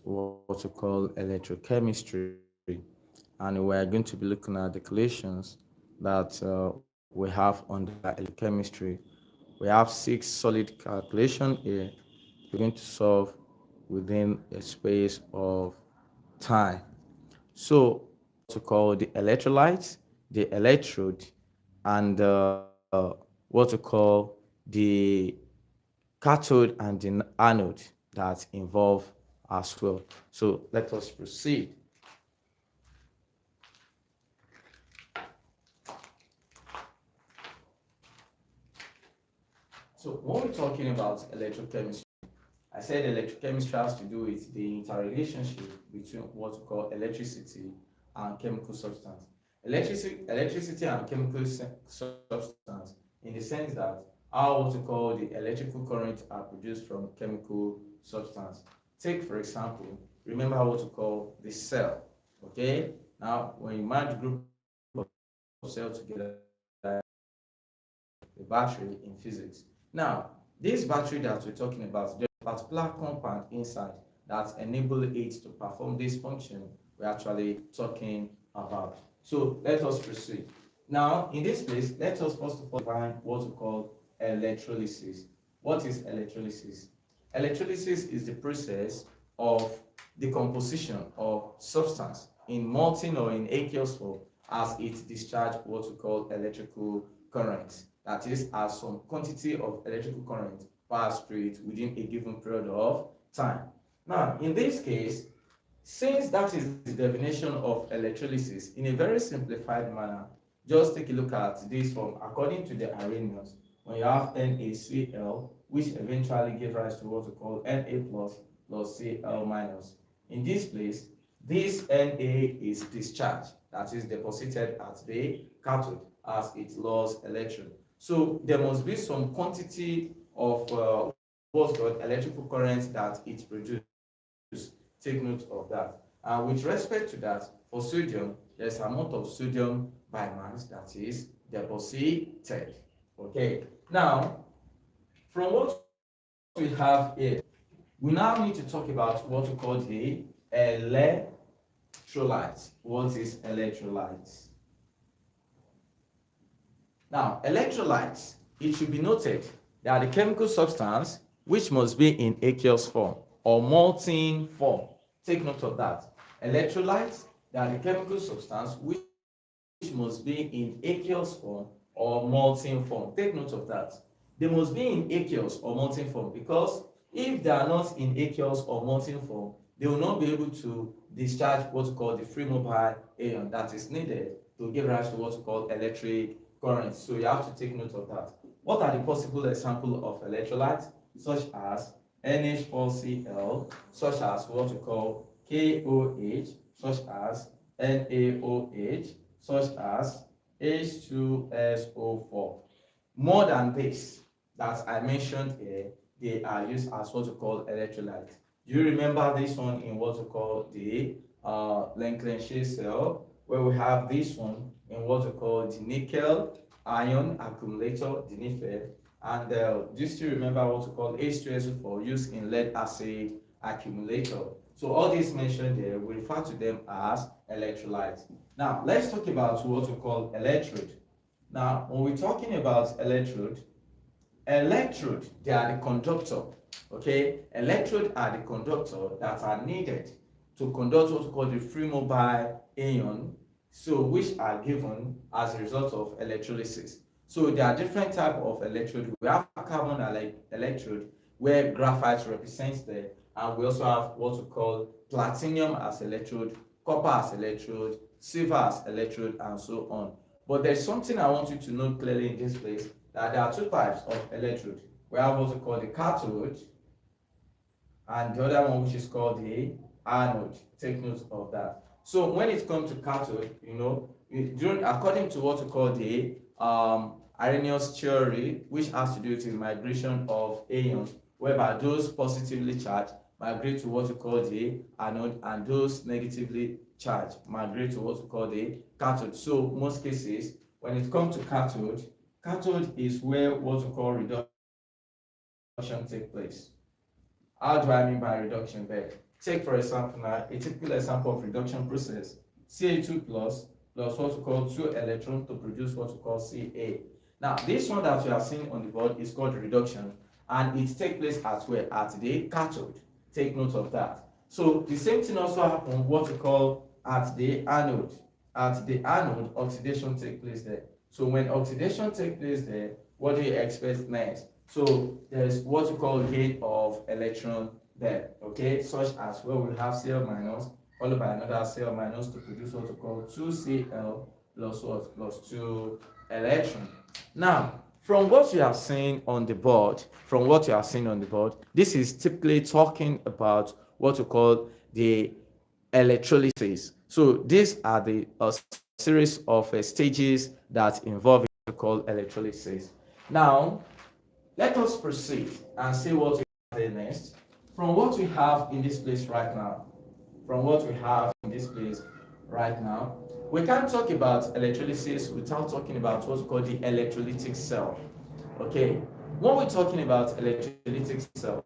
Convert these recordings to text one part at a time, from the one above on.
what we call electrochemistry, and we're going to be looking at the calculations that we have under electrochemistry. We have 6 solid calculations here. We're going to solve within a space of time. So, to call the electrolytes, the electrode, and what to call the cathode and the anode that involve as well. So let us proceed. So when we're talking about electrochemistry, I said electrochemistry has to do with the interrelationship between what we call electricity and chemical substance. Electricity and chemical substance, in the sense that how what we call the electrical current are produced from chemical substance. Take for example, remember what we call the cell. Okay, now when you merge a group of cells together, the battery in physics. Now, this battery that we're talking about, there's a particular compound inside that enable it to perform this function we're actually talking about. So let us proceed. Now, in this place, let us first of all define what we call electrolysis. What is electrolysis? Electrolysis is the process of the composition of substance in molten or in aqueous form as it discharges what we call electrical current. That is, as some quantity of electrical current pass through it within a given period of time. Now, in this case, since that is the definition of electrolysis, in a very simplified manner, just take a look at this form. According to the Arrhenius, when you have NaCl, which eventually gives rise to what we call Na plus Cl minus. In this place, this Na is discharged, that is deposited at the cathode as it lost electron. So there must be some quantity of what's called electrical current that it produces. Take note of that. And with respect to that, for sodium, there's amount of sodium by mass that is deposited. Okay. Now, from what we have here, we now need to talk about what we call the electrolytes. What is electrolytes? Now, electrolytes, it should be noted that the chemical substance which must be in aqueous form or molten form. Take note of that. Electrolytes, they are the chemical substance which must be in aqueous form or molten form. Take note of that. They must be in aqueous or molten form because if they are not in aqueous or molten form, they will not be able to discharge what we call the free mobile ion that is needed to give rise to what we call electric current. So you have to take note of that. What are the possible examples of electrolytes? Such as NH4Cl, such as what we call KOH, such as NaOH, such as H2SO4. More than this that I mentioned here, they are used as what we call electrolytes. Do you remember this one in what we call the Lancashire cell, where we have this one in what we call the nickel ion accumulator, the NiFed, and do you still remember what we call H2SO4 used in lead acid accumulator? So all these mentioned there, we refer to them as electrolytes. Now, let's talk about what we call electrode. Now, when we're talking about electrode, they are the conductor. Okay, electrode are the conductor that are needed to conduct what we call the free mobile ion, so which are given as a result of electrolysis. So there are different types of electrode. We have carbon electrode, where graphite represents there, and we also have what we call platinum as electrode, copper as electrode, silver as electrode, and so on. But there's something I want you to note clearly in this place, that there are two types of electrode. We have what we call the cathode, and the other one which is called the anode. Take note of that. So when it comes to cathode, according to what we call the Arrhenius theory, which has to do with the migration of ions, whereby those positively charged migrate to what we call the anode, and those negatively charged migrate to what we call the cathode. So most cases, when it comes to cathode is where what we call reduction takes place. How do I mean by reduction there? Take Take for example now a typical example of reduction process. Ca2 plus what we call 2 electrons to produce what we call Ca. Now this one that we are seeing on the board is called reduction, and it takes place at where? At the cathode. Take note of that. So the same thing also happens what we call at the anode. At the anode, oxidation takes place there. So when oxidation takes place there, what do you expect next? So there's what we call gain of electron there, okay, such as where we have Cl minus followed by another Cl minus to produce what we call 2Cl plus what? Plus 2 electron. Now, from what you are seeing on the board, this is typically talking about what we call the electrolysis. So these are the series of stages that involve what we call electrolysis. Now, let us proceed and see what we have next. From what we have in this place right now, we can't talk about electrolysis without talking about what's called the electrolytic cell. Okay, when we're talking about electrolytic cell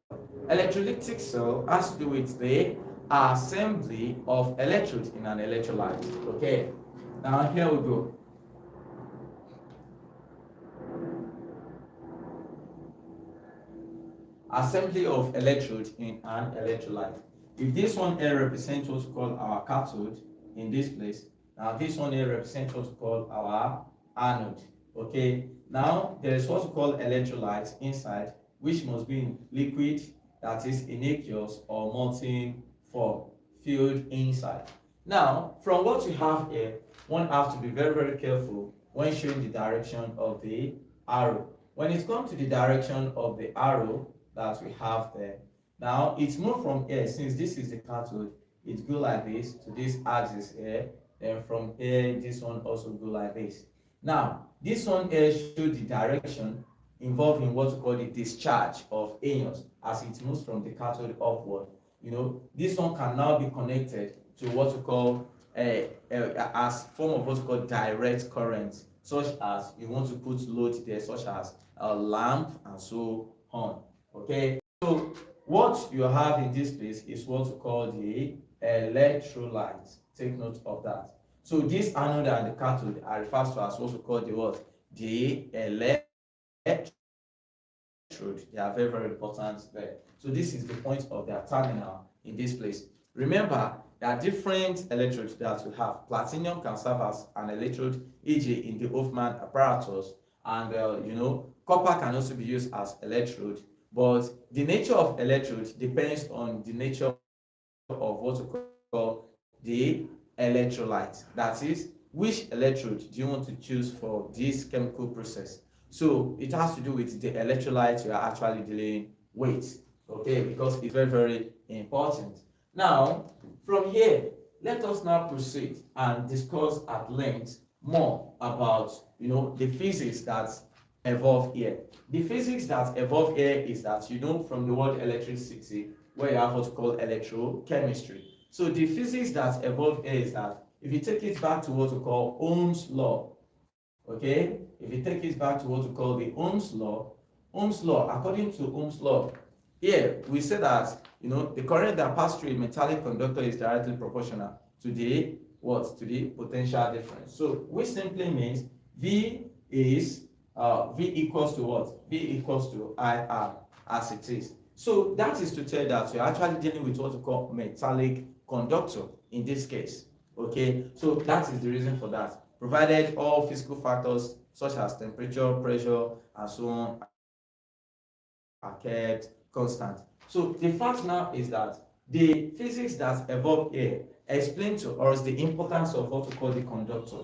has to do with the assembly of electrodes in an electrolyte. Okay, now here we go. Assembly of electrodes in an electrolyte. If this one here represents what's called our cathode in this place, now this one here represents what's called our anode. Okay, now there is what's called electrolyte inside, which must be in liquid, that is in aqueous or molten form, filled inside. Now, from what we have here, one has to be very, very careful when showing the direction of the arrow. When it comes to the direction of the arrow that we have there, now it's moved from here, since this is the cathode, it go like this to this axis here, then from here, this one also go like this. Now, this one here shows the direction involving what we call the discharge of ions as it moves from the cathode upward. You know, this one can now be connected to what we call as form of what we call direct current, such as you want to put load there, such as a lamp and so on. Okay, so what you have in this place is what we call the electrolyte. Take note of that. So this anode and the cathode are referred to as what we call the what? The electrode. They are very, very important there. So this is the point of their terminal in this place. Remember, there are different electrodes that we have. Platinum can serve as an electrode, e.g. in the Hofmann apparatus, and copper can also be used as electrode. But the nature of electrode depends on the nature of what we call the electrolyte. That is, which electrode do you want to choose for this chemical process? So it has to do with the electrolyte you are actually dealing with, okay, because it's very, very important. Now, from here, let us now proceed and discuss at length more about the physics that evolve here. The physics that evolve here is that from the word electricity, where you have what's called electrochemistry. So the physics that evolve here is that if you take it back to what we call Ohm's law, okay, if you take it back to what we call the Ohm's law, according to Ohm's law, here we say that the current that passes through a metallic conductor is directly proportional to the what? To the potential difference. So which simply means V equals to what? V equals to IR as it is. So that is to tell that you're actually dealing with what we call metallic conductor in this case. Okay, so that is the reason for that. Provided all physical factors such as temperature, pressure, and so on are kept constant. So the fact now is that the physics that evolved here explain to us the importance of what we call the conductor.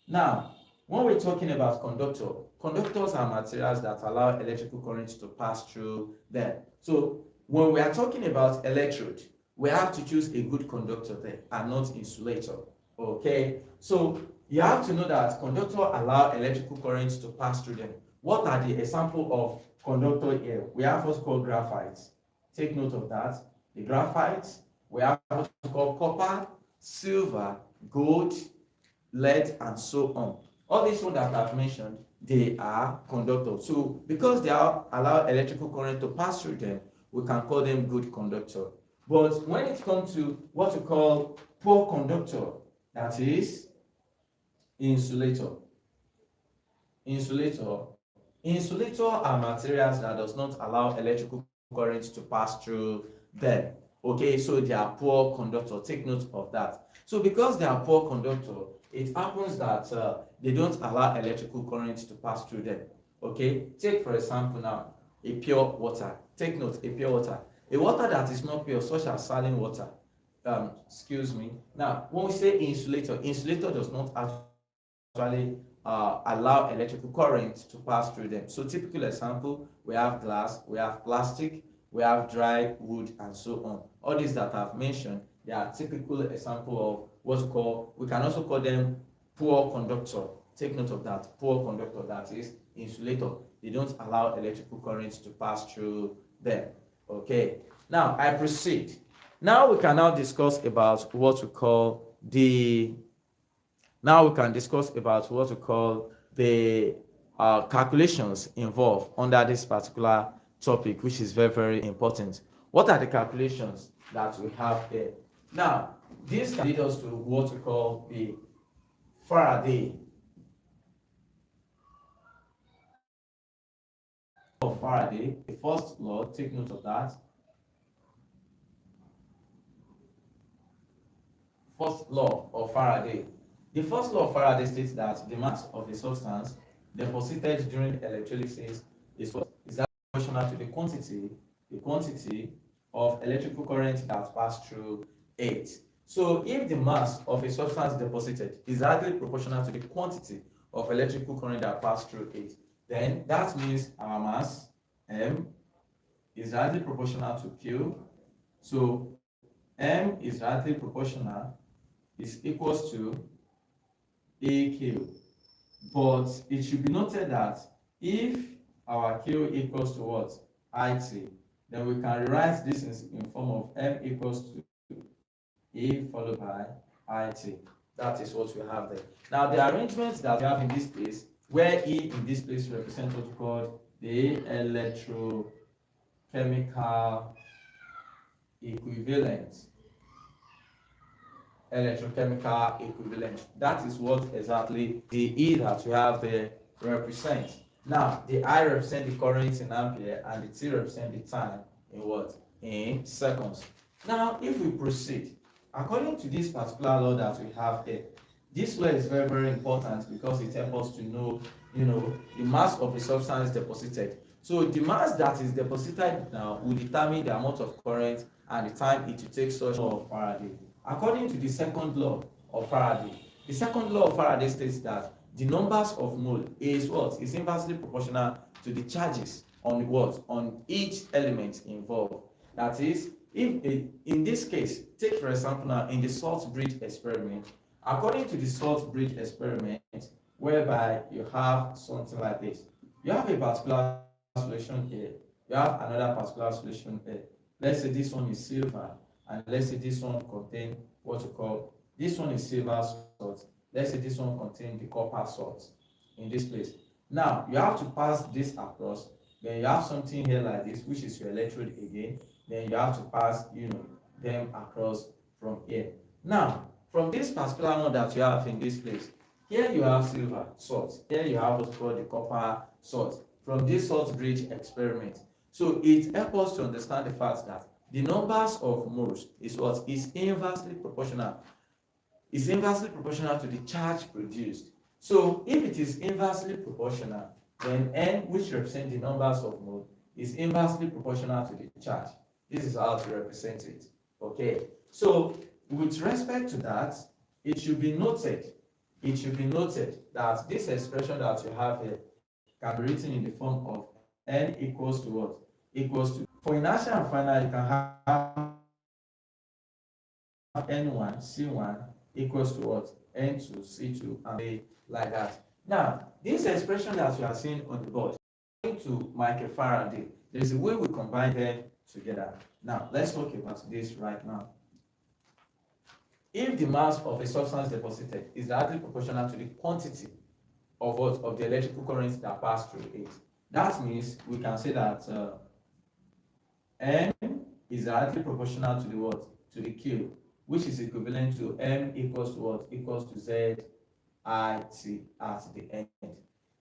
Now, when we're talking about conductors are materials that allow electrical currents to pass through them. So when we are talking about electrode, we have to choose a good conductor there and not insulator. Okay, so you have to know that conductor allow electrical currents to pass through them. What are the example of conductor here? We have what's called graphite. Take note of that. The graphite, we have what's called copper, silver, gold, lead, and so on. All these ones that I've mentioned, they are conductors. So because they allow electrical current to pass through them, we can call them good conductor. But when it comes to what we call poor conductor, that is insulator. Insulator are materials that does not allow electrical current to pass through them. Okay, so they are poor conductor. Take note of that. So because they are poor conductor, it happens that they don't allow electrical current to pass through them. Okay, take for example now a pure water. Take note, a pure water. A water that is not pure, such as saline water. Excuse me. Now, when we say insulator, insulator does not actually allow electrical current to pass through them. So typical example, we have glass, we have plastic, we have dry wood, and so on. All these that I've mentioned, they are typical example of what we call, we can also call them poor conductor. Take note of that, poor conductor, that is insulator. They don't allow electrical current to pass through them. Okay, now I proceed. Now we can now discuss about what we call the calculations involved under this particular topic, which is very, very important. What are the calculations that we have here? Now, this can lead us to what we call the Faraday. Of Faraday, the first law, take note of that. First law of Faraday. The first law of Faraday states that the mass of a substance deposited during electrolysis is that proportional to the quantity of electrical current that passed through it. So if the mass of a substance deposited is directly proportional to the quantity of electrical current that passed through it, then that means our mass M is directly proportional to Q. So M is directly proportional, is equals to AQ. But it should be noted that if our Q equals to what? IT, then we can rewrite this in form of M equals to A followed by IT. That is what we have there. Now the arrangements that we have in this place, where E in this place represents what we call the electrochemical equivalent. Electrochemical equivalent. That is what exactly the E that we have there represents. Now, the I represent the current in ampere and the T represent the time in what? In seconds. Now, if we proceed, according to this particular law that we have here, this law is very, very important because it helps us to know, the mass of a substance deposited. So the mass that is deposited now will determine the amount of current and the time it will take such law of Faraday. According to the second law of Faraday, the second law of Faraday states that the numbers of mole is what? Is inversely proportional to the charges on what? On each element involved. That is, if in this case, take for example now in the salt bridge experiment, according to the salt bridge experiment, whereby you have something like this, you have a particular solution here, you have another particular solution here. Let's say this one is silver, and let's say this one contain what we call, this one is silver salt, let's say this one contain the copper salt in this place. Now you have to pass this across, then you have something here like this, which is your electrode again, then you have to pass them across from here. Now from this particular one that you have in this place, here you have silver salt, here you have what's called the copper salt from this salt bridge experiment. So it helps us to understand the fact that the numbers of moles is what is inversely proportional. Is inversely proportional to the charge produced. So if it is inversely proportional, then N, which represents the numbers of moles, is inversely proportional to the charge. This is how to represent it. Okay. So with respect to that, it should be noted that this expression that you have here can be written in the form of N equals to what? Equals to, for inertia and final, you can have N1, C1 equals to what? N2, C2, and like that. Now, this expression that you are seeing on the board, according to Michael Faraday, there is a way we combine them together. Now, let's talk about this right now. If the mass of a substance deposited is directly proportional to the quantity of what? Of the electrical current that pass through it, that means we can say that N is directly proportional to the what? To the Q, which is equivalent to M equals to what? Equals to Z I T at the end.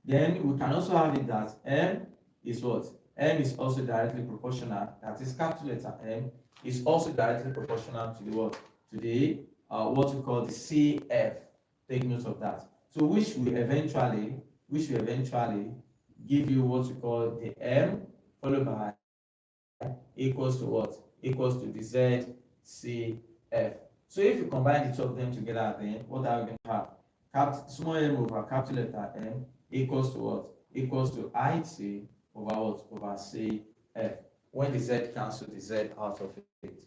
Then we can also have it that M is what? M is also directly proportional, that is capital letter M is also directly proportional to the what? To the what we call the CF. Take note of that. So which will eventually give you what we call the M followed by equals to what? Equals to the ZCF. So if you combine the two of them together, then what are we going to have? Small m over capital letter M equals to what? Equals to IT over what? Over CF. When the Z cancel the Z out of it.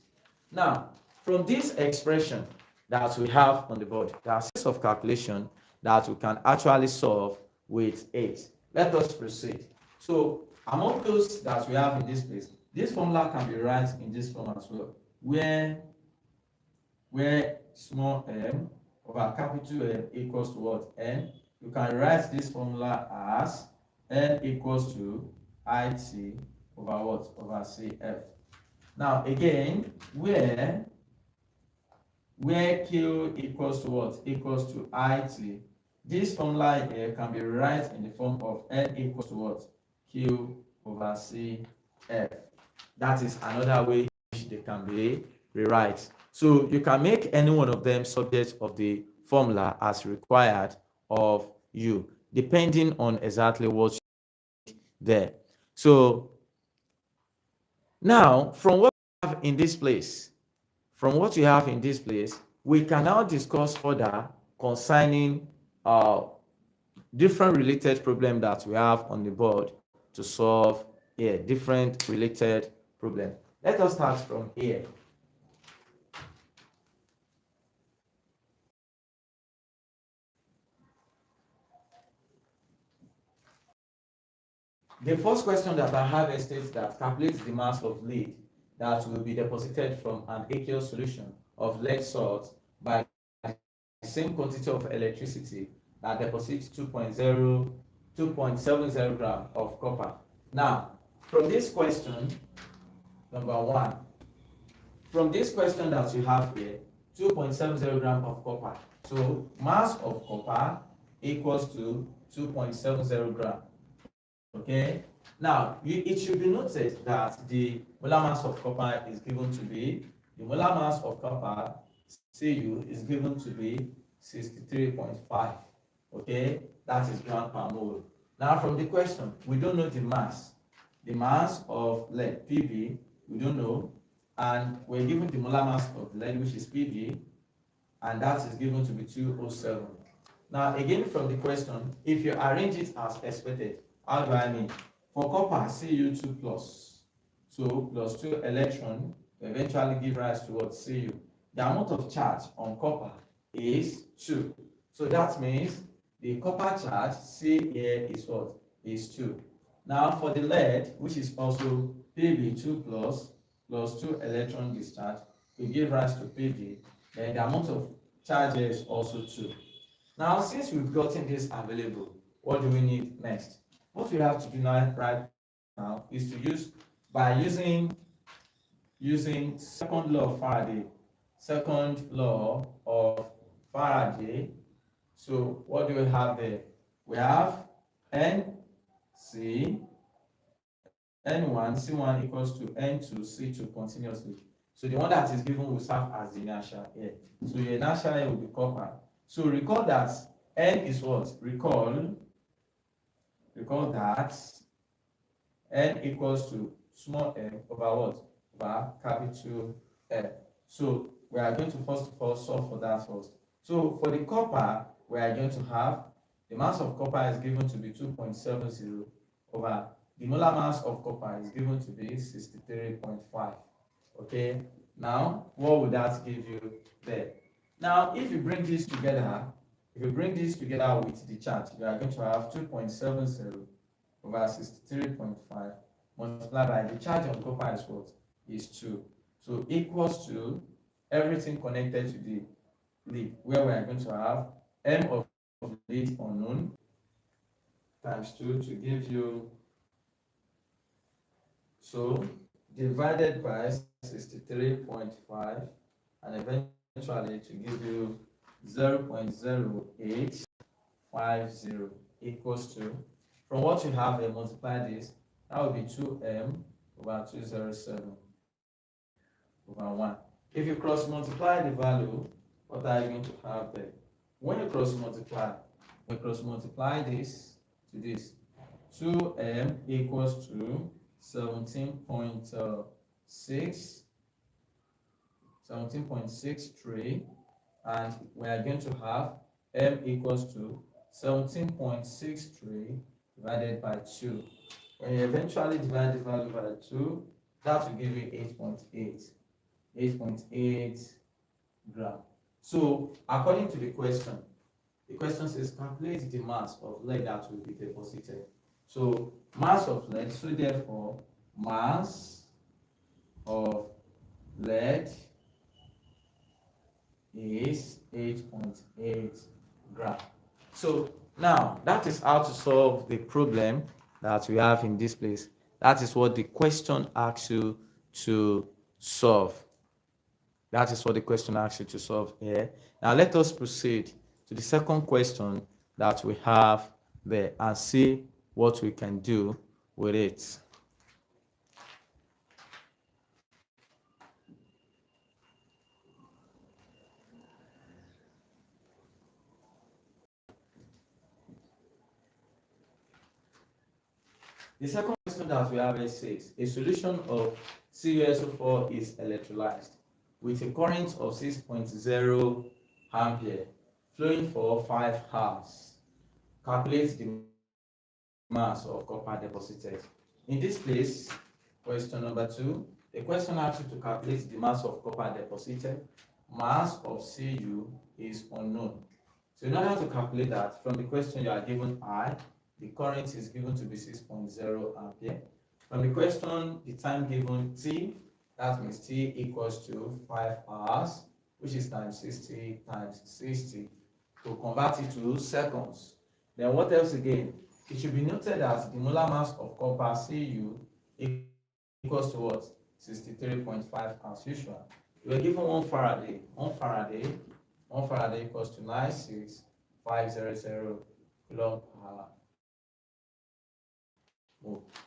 Now, from this expression that we have on the board, there are sets of calculation that we can actually solve with 8. Let us proceed. So, among those that we have in this place, this formula can be written in this form as well, where small m over capital M equals to what? N. You can write this formula as N equals to IT over what? Over CF. Now again, where Q equals to what? Equals to IT. This formula here can be written in the form of N equals to what? Q over CF. That is another way which they can be rewrite. So you can make any one of them subject of the formula as required of you, depending on exactly what you need there. So now, from what we have in this place, we can now discuss further concerning different related problem that we have on the board to solve here, different related problem. Let us start from here. The first question that I have states that calculates the mass of lead that will be deposited from an aqueous solution of lead salt by the same quantity of electricity that deposits 2.70 gram of copper. Now, from this question, number one, from this question that you have here, 2.70 gram of copper. So mass of copper equals to 2.70 gram. Okay. Now, it should be noted that the molar mass of copper is given to be, the molar mass of copper, Cu, is given to be 63.5. Okay, that is gram per mole. Now, from the question, we don't know the mass. The mass of lead, Pb, we don't know. And we're given the molar mass of lead, which is Pb, and that is given to be 207. Now, again, from the question, if you arrange it as expected, how do I mean? For copper, Cu2 plus. So plus 2 electron will eventually give rise to what? Cu. The amount of charge on copper is 2. So that means the copper charge, C here, is what? Is 2. Now for the lead, which is also Pb2 plus 2 electron discharge, will give rise to Pb. Then the amount of charge here is also 2. Now, since we've gotten this available, what do we need next? What we have to do now, right now, is to using second law of Faraday. Second law of Faraday. So what do we have there? We have NC N1, C1 equals to N2, C2 continuously. So the one that is given will serve as the inertia here. So the inertia here will be copper. So recall that N is what? Recall that N equals to small m over what? Over capital M. So we are going to first of all solve for that first. So for the copper, we are going to have the mass of copper is given to be 2.70 over the molar mass of copper is given to be 63.5. Okay, now what would that give you there? Now, if you bring this together, with the charge, you are going to have 2.70 over 63.5 multiplied by the charge on copper is what? Is 2. So equals to everything connected to the lead, where we are going to have m of lead unknown times 2 to give you, so divided by 63.5, and eventually to give you 0.0850 equals to, from what you have here, multiply this, that would be 2m over 207 over 1. If you cross multiply the value, what are you going to have there? When you cross multiply this to this, 2m equals to 17.63, and we are going to have m equals to 17.63 divided by 2. When you eventually divide the value by 2, that will give you 8.8 gram. So according to the question says calculate the mass of lead that will be deposited. So mass of lead, so therefore mass of lead is 8.8 gram. So now that is how to solve the problem that we have in this place. That is what the question asks you to solve. That is what the question asks you to solve here. Now let us proceed to the second question that we have there and see what we can do with it. The second question that we have is says a solution of CuSO4 is electrolyzed with a current of 6.0 ampere flowing for 5 hours. Calculate the mass of copper deposited. In this place, question number 2, the question asks you to calculate the mass of copper deposited. Mass of Cu is unknown. So in order to calculate that, from the question you are given I, the current is given to be 6.0 ampere. From the question, the time given T, that means T equals to 5 hours, which is times 60 times 60. To convert it to seconds. Then what else again? It should be noted that the molar mass of copper Cu equals to what? 63.5 as usual. We are given 1 Faraday. 1 Faraday equals to 96500 coulomb per hour.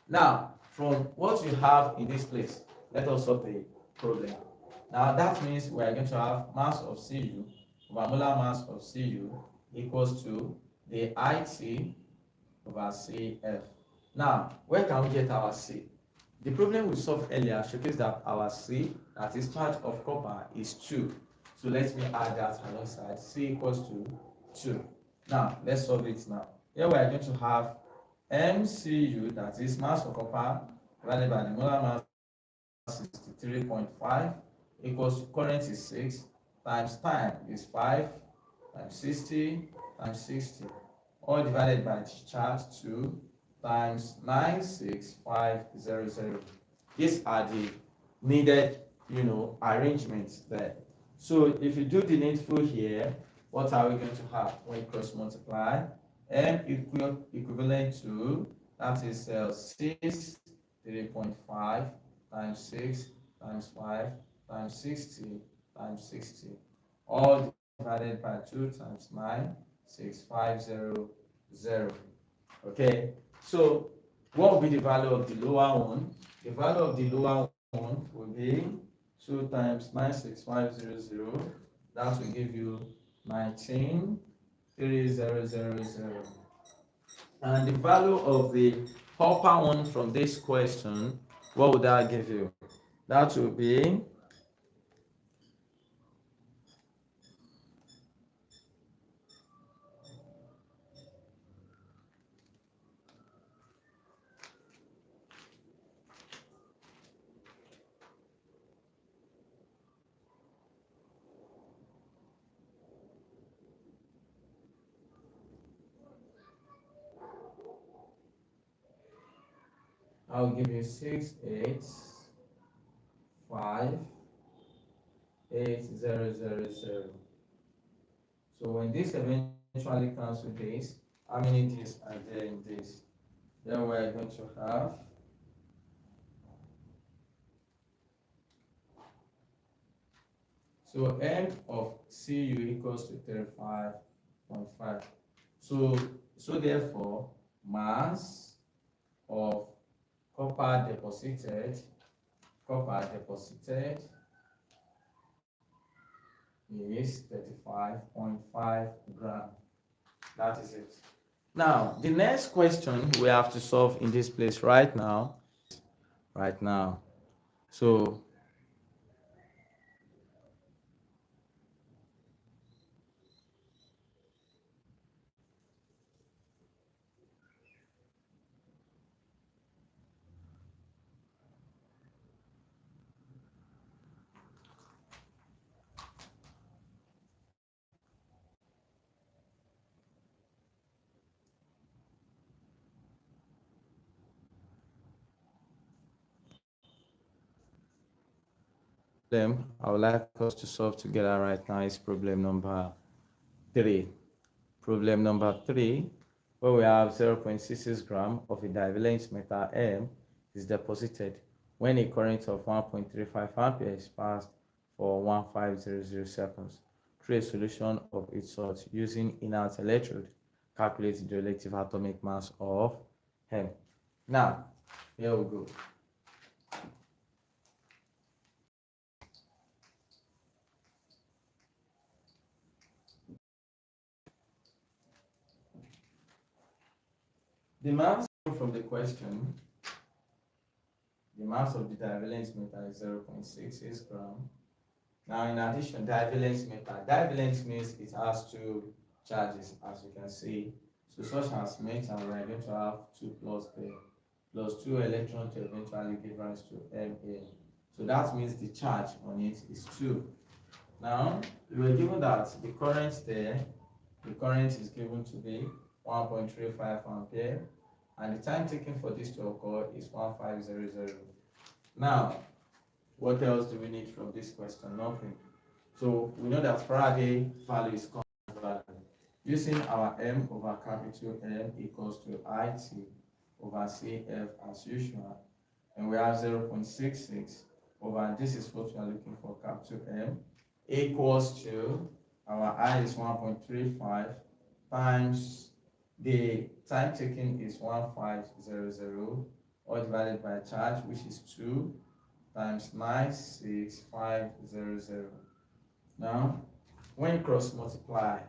Now, from what you have in this place, let us solve the problem. Now, that means we are going to have mass of Cu over molar mass of Cu equals to the IT over Cf. Now, where can we get our C? The problem we solved earlier showcased that our C, that is charge of copper, is 2. So let me add that alongside. C equals to 2. Now, let's solve it now. Here we are going to have MCU, that is mass of copper, divided by the molar mass 63.5 equals current is 6 times time is 5 times 60 times 60, all divided by charge 2 times 96500. These are the needed, arrangements there. So if you do the needful here, what are we going to have when you cross multiply? M equivalent to, that is 3.5 times 6 times 5 times 60 times 60, all divided by 2 times 96500. Okay, so what will be the value of the lower one? The value of the lower one will be 2 times 96500. That will give you 19,3000. And the value of the upper one from this question, what would that give you? That will be I'll give you 685,8000. So when this eventually cancels this, how many days are there in this? Then we're going to have So M of Cu equals to 35.5. So therefore, mass of copper deposited is 35.5 gram. That is it. Now, the next question we have to solve in this place right now. So I would like us to solve together right now is problem number 3. Problem number 3, where we have 0.66 gram of a divalent metal M is deposited when a current of 1.35 amperes is passed for 1500 seconds through a solution of its salt using inert electrode. Calculate the relative atomic mass of M. Now, here we go. The mass from the question, the mass of the divalent metal is 0.66 gram. Now, in addition, divalent metal. Divalent means it has two charges, as you can see. So, such as metal, we are going to have 2 plus there, plus 2 electrons to eventually give rise to Ma. So, that means the charge on it is 2. Now, we were given that the current there, the current is given to be 1.35 ampere, and the time taken for this to occur is 1500. Now, what else do we need from this question? Nothing. So we know that Faraday value is constant value. Using our M over capital M equals to IT over CF as usual, and we have 0.66 over, this is what we are looking for, capital M, equals to, our I is 1.35 times the time taken is 1500, all divided by charge, which is 2 times 96500. Now, when you cross multiply,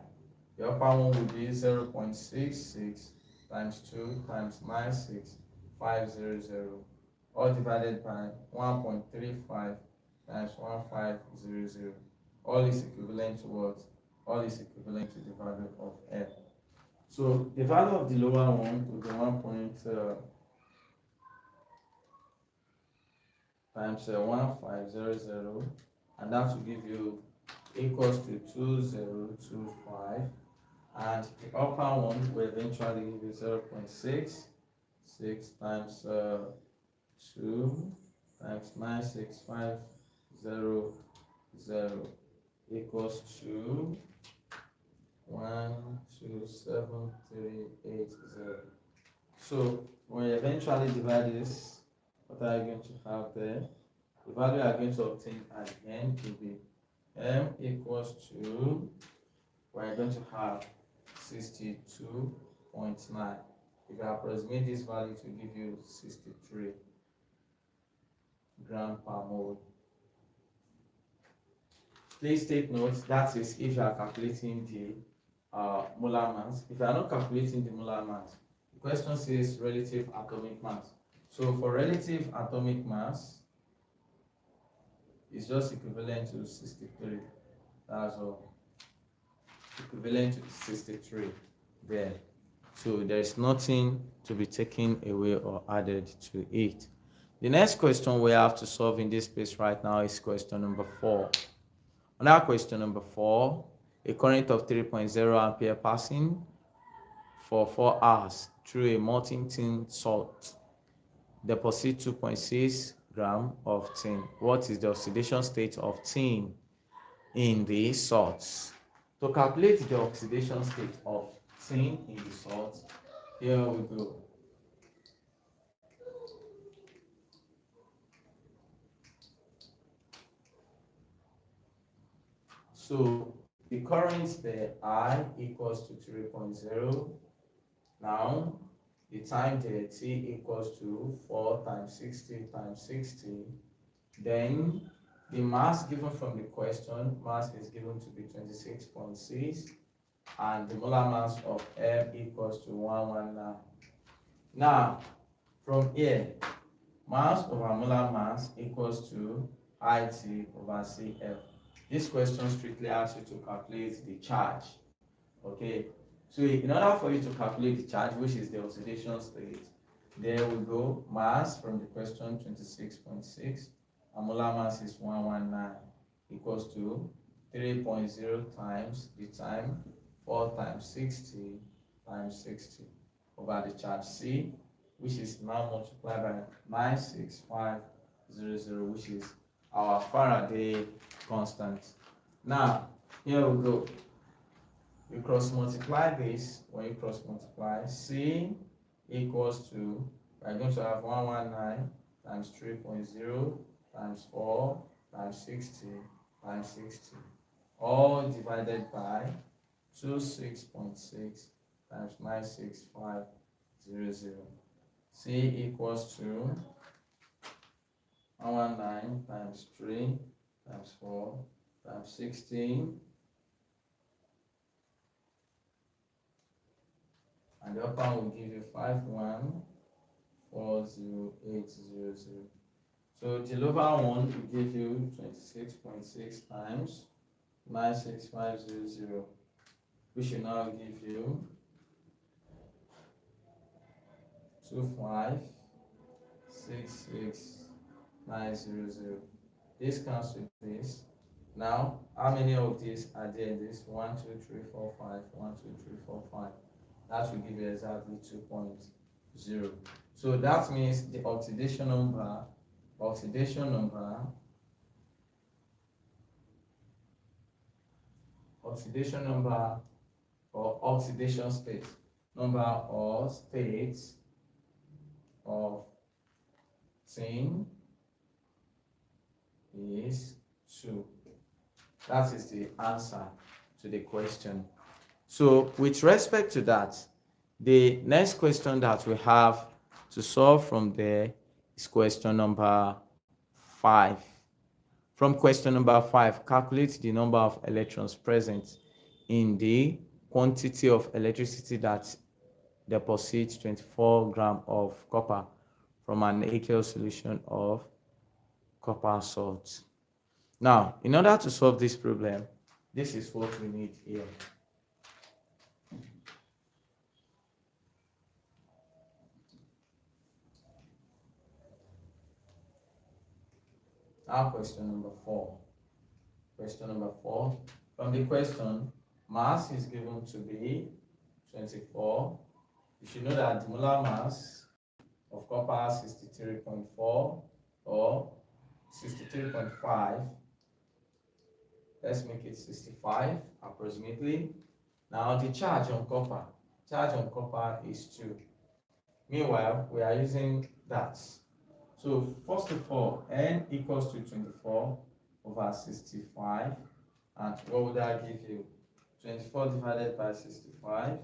the upper one will be 0.66 times 2 times 96500, all divided by 1.35 times 1500. All is equivalent to what? All is equivalent to the value of F. So the value of the lower one will be 1. Times 1500, and that will give you equals to 2025, and the upper one will eventually give you 0.66 times 2 times 96500 equals to 127380. So when you eventually divide this, what are you going to have there? The value you are going to obtain at the end will be M equals to, we're going to have 62.9. If you approximate this value to give you 63 gram per mole. Please take note, that is if you are calculating the molar mass. If you are not calculating the molar mass, the question says relative atomic mass. So for relative atomic mass, it's just equivalent to 63. That's all. Equivalent to 63 there. So there's nothing to be taken away or added to it. The next question we have to solve in this place right now is question number 4. On our question number 4, a current of 3.0 ampere passing for 4 hours through a molten tin salt. Deposit 2.6 gram of tin. What is the oxidation state of tin in the salts? To calculate the oxidation state of tin in the salt, here we go. So the current there, I equals to 3.0. Now, the time there, T equals to 4 times 60 times 60. Then, the mass given from the question, mass is given to be 26.6, and the molar mass of M equals to 119. Now, from here, mass over molar mass equals to IT over CF. This question strictly asks you to calculate the charge. Okay, so in order for you to calculate the charge, which is the oxidation state, there we go. Mass from the question 26.6, and molar mass is 119, equals to 3.0 times the time, 4 times 60 times 60 over the charge C, which is now multiplied by 96500, which is our Faraday constant. Now, here we go. You cross multiply this. When you cross multiply, C equals to, we're going to have 119 times 3.0 times 4 times 60 times 60, all divided by 26.6 times 96500. C equals to 119 times 3 times 4 times 16, and the upper will give you 5140800. So the lower one will give you 26.6 times 96500, which will now give you 2566900. This cancels this. Now, how many of these are there in this? 1, 2, 3, 4, 5. 1, 2, 3, 4, 5. That will give you exactly 2.0. So that means the oxidation number or oxidation state, number or states of tin is 2. That is the answer to the question. So with respect to that, the next question that we have to solve from there is question number 5. From question number 5, calculate the number of electrons present in the quantity of electricity that deposits 24 grams of copper from an aqueous solution of copper salt. Now, in order to solve this problem, this is what we need here. Now, question number 4. Question number 4. From the question, mass is given to be 24. You should know that the molar mass of copper is 63.4 or 63.5. Let's make it 65 approximately. Now the charge on copper is 2. Meanwhile, we are using that. So first of all, N equals to 24 over 65. And what would that give you? 24 divided by 65.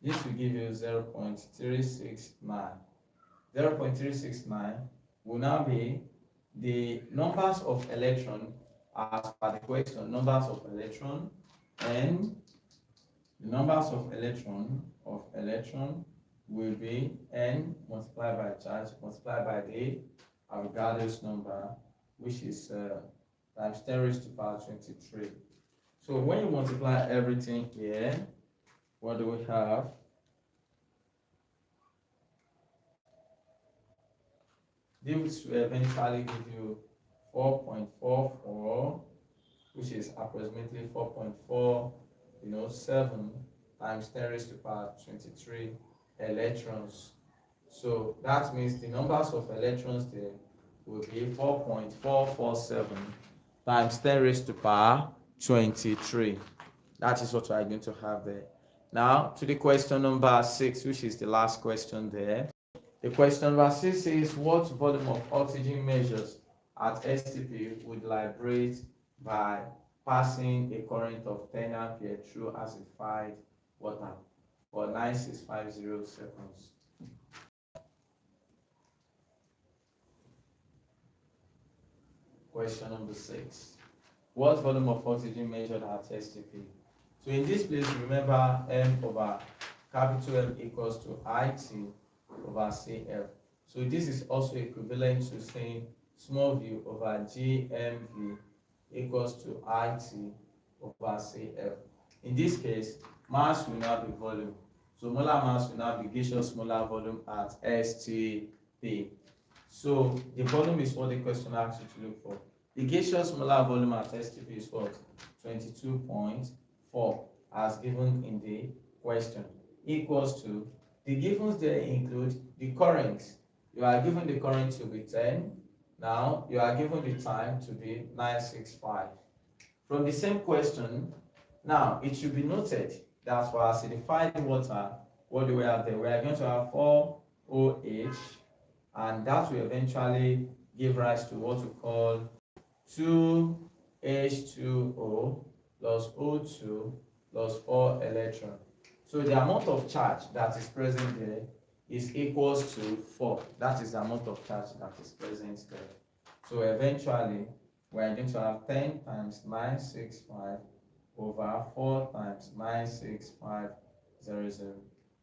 This will give you 0.369. 0.369 will now be the numbers of electron as per the question, numbers of electron, and the numbers of electron will be N multiplied by charge multiplied by the Avogadro's number, which is times 10 raised to the power 23. So when you multiply everything here, what do we have? This will eventually give you 4.44, which is approximately 4.4, 7 times 10 raised to the power 23 electrons. So that means the numbers of electrons there will be 4.447 times 10 raised to the power 23. That is what we are going to have there. Now to the question number 6, which is the last question there. The question number 6 says, what volume of oxygen measures at STP would liberate by passing a current of 10 ampere through acidified water for 9650 seconds? Question number 6. What volume of oxygen measured at STP? So in this place, remember M over capital M equals to IT over CF. So this is also equivalent to saying small v over GMV equals to IT over CF. In this case, mass will now be volume. So molar mass will now be gaseous molar volume at STP. So the volume is what the question asks you to look for. The gaseous molar volume at STP is what? 22.4 as given in the question, equals to, the givens there include the current. You are given the current to be 10. Now you are given the time to be 965. From the same question, now it should be noted that for acidified water, what do we have there? We are going to have 4OH, and that will eventually give rise to what we call 2H2O plus O2 plus 4 electron. So the amount of charge that is present there is equals to 4. That is the amount of charge that is present there. So eventually, we are going to have 10 times 965 over 4 times 96500.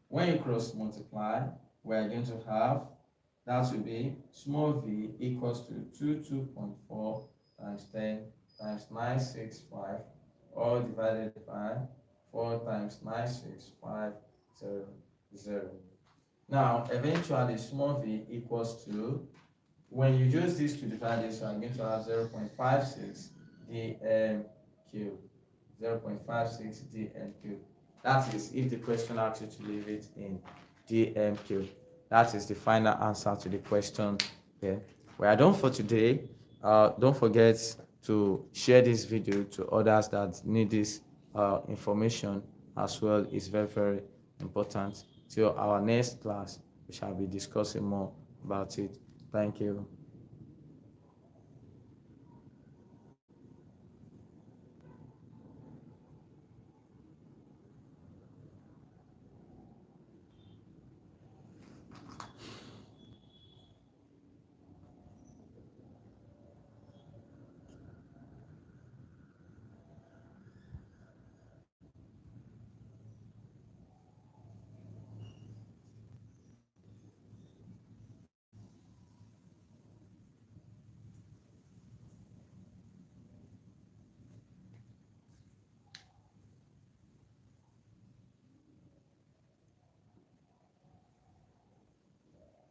When you cross multiply, we are going to have, that will be small v equals to 22.4 times 10 times 965, all divided by 4 times 96500. Now, eventually, small v equals to, when you use this to divide this, you are going to have 0.56 dm cube. 0.56 dm cube. That is if the question asks you to leave it in dm cube. That is the final answer to the question here. We are done for today. Don't forget to share this video to others that need this information as well. It's very, very important. Till our next class, we shall be discussing more about it. Thank you.